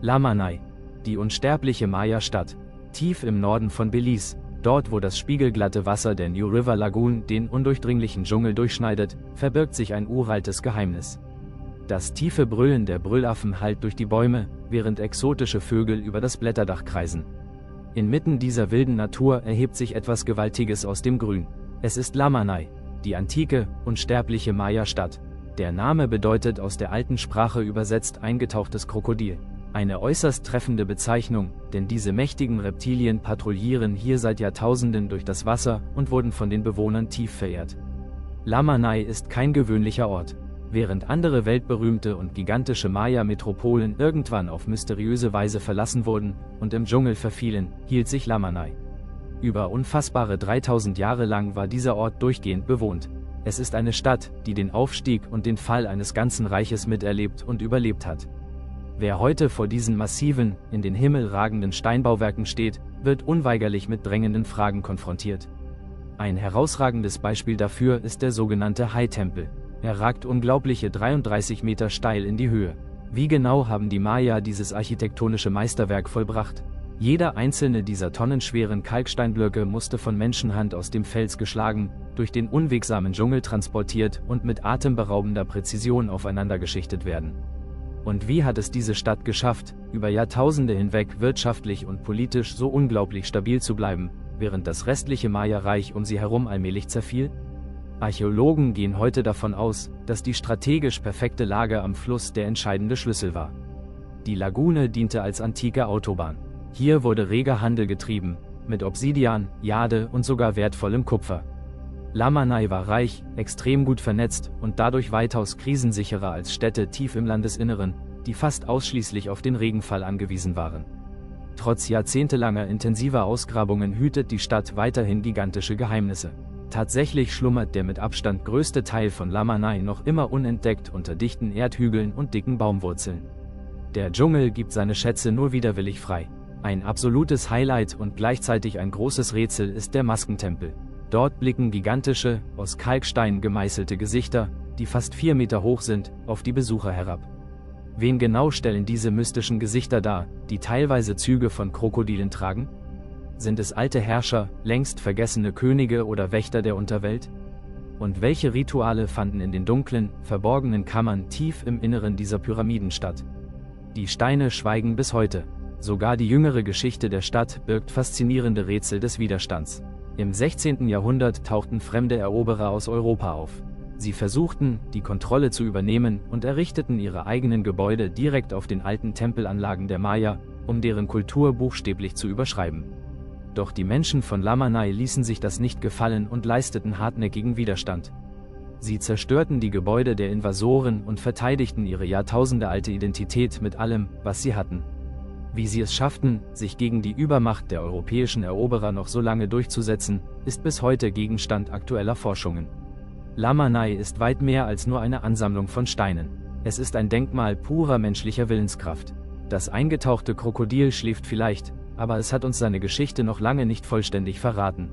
Lamanai, die unsterbliche Maya-Stadt, tief im Norden von Belize, dort wo das spiegelglatte Wasser der New River Lagoon den undurchdringlichen Dschungel durchschneidet, verbirgt sich ein uraltes Geheimnis. Das tiefe Brüllen der Brüllaffen hallt durch die Bäume, während exotische Vögel über das Blätterdach kreisen. Inmitten dieser wilden Natur erhebt sich etwas Gewaltiges aus dem Grün. Es ist Lamanai, die antike, unsterbliche Maya-Stadt. Der Name bedeutet aus der alten Sprache übersetzt eingetauchtes Krokodil. Eine äußerst treffende Bezeichnung, denn diese mächtigen Reptilien patrouillieren hier seit Jahrtausenden durch das Wasser und wurden von den Bewohnern tief verehrt. Lamanai ist kein gewöhnlicher Ort. Während andere weltberühmte und gigantische Maya-Metropolen irgendwann auf mysteriöse Weise verlassen wurden und im Dschungel verfielen, hielt sich Lamanai. Über unfassbare 3000 Jahre lang war dieser Ort durchgehend bewohnt. Es ist eine Stadt, die den Aufstieg und den Fall eines ganzen Reiches miterlebt und überlebt hat. Wer heute vor diesen massiven, in den Himmel ragenden Steinbauwerken steht, wird unweigerlich mit drängenden Fragen konfrontiert. Ein herausragendes Beispiel dafür ist der sogenannte Hai-Tempel. Er ragt unglaubliche 33 Meter steil in die Höhe. Wie genau haben die Maya dieses architektonische Meisterwerk vollbracht? Jeder einzelne dieser tonnenschweren Kalksteinblöcke musste von Menschenhand aus dem Fels geschlagen, durch den unwegsamen Dschungel transportiert und mit atemberaubender Präzision aufeinander geschichtet werden. Und wie hat es diese Stadt geschafft, über Jahrtausende hinweg wirtschaftlich und politisch so unglaublich stabil zu bleiben, während das restliche Maya-Reich um sie herum allmählich zerfiel? Archäologen gehen heute davon aus, dass die strategisch perfekte Lage am Fluss der entscheidende Schlüssel war. Die Lagune diente als antike Autobahn. Hier wurde reger Handel getrieben, mit Obsidian, Jade und sogar wertvollem Kupfer. Lamanai war reich, extrem gut vernetzt und dadurch weitaus krisensicherer als Städte tief im Landesinneren, die fast ausschließlich auf den Regenfall angewiesen waren. Trotz jahrzehntelanger intensiver Ausgrabungen hütet die Stadt weiterhin gigantische Geheimnisse. Tatsächlich schlummert der mit Abstand größte Teil von Lamanai noch immer unentdeckt unter dichten Erdhügeln und dicken Baumwurzeln. Der Dschungel gibt seine Schätze nur widerwillig frei. Ein absolutes Highlight und gleichzeitig ein großes Rätsel ist der Maskentempel. Dort blicken gigantische, aus Kalkstein gemeißelte Gesichter, die fast 4 Meter hoch sind, auf die Besucher herab. Wen genau stellen diese mystischen Gesichter dar, die teilweise Züge von Krokodilen tragen? Sind es alte Herrscher, längst vergessene Könige oder Wächter der Unterwelt? Und welche Rituale fanden in den dunklen, verborgenen Kammern tief im Inneren dieser Pyramiden statt? Die Steine schweigen bis heute. Sogar die jüngere Geschichte der Stadt birgt faszinierende Rätsel des Widerstands. Im 16. Jahrhundert tauchten fremde Eroberer aus Europa auf. Sie versuchten, die Kontrolle zu übernehmen und errichteten ihre eigenen Gebäude direkt auf den alten Tempelanlagen der Maya, um deren Kultur buchstäblich zu überschreiben. Doch die Menschen von Lamanai ließen sich das nicht gefallen und leisteten hartnäckigen Widerstand. Sie zerstörten die Gebäude der Invasoren und verteidigten ihre jahrtausendealte Identität mit allem, was sie hatten. Wie sie es schafften, sich gegen die Übermacht der europäischen Eroberer noch so lange durchzusetzen, ist bis heute Gegenstand aktueller Forschungen. Lamanai ist weit mehr als nur eine Ansammlung von Steinen. Es ist ein Denkmal purer menschlicher Willenskraft. Das eingetauchte Krokodil schläft vielleicht, aber es hat uns seine Geschichte noch lange nicht vollständig verraten.